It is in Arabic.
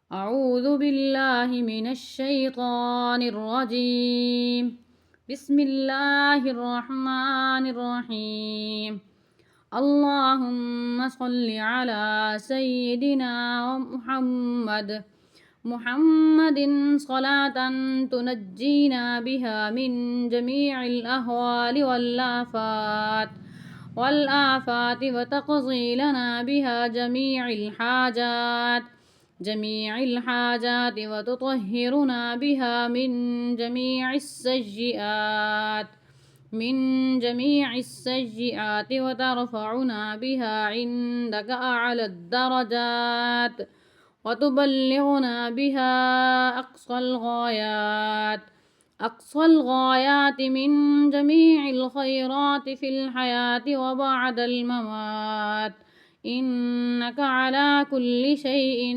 أعوذ بالله من الشيطان الرجيم. بسم الله الرحمن الرحيم. اللهم صل على سيدنا محمد صلاة تنجينا بها من جميع الأهوال والآفات وتقضي لنا بها جميع الحاجات وتطهرنا بها من جميع السيئات وترفعنا بها عندك أعلى الدرجات وتبلغنا بها أقصى الغايات من جميع الخيرات في الحياة وبعد الممات. إنك على كل شيء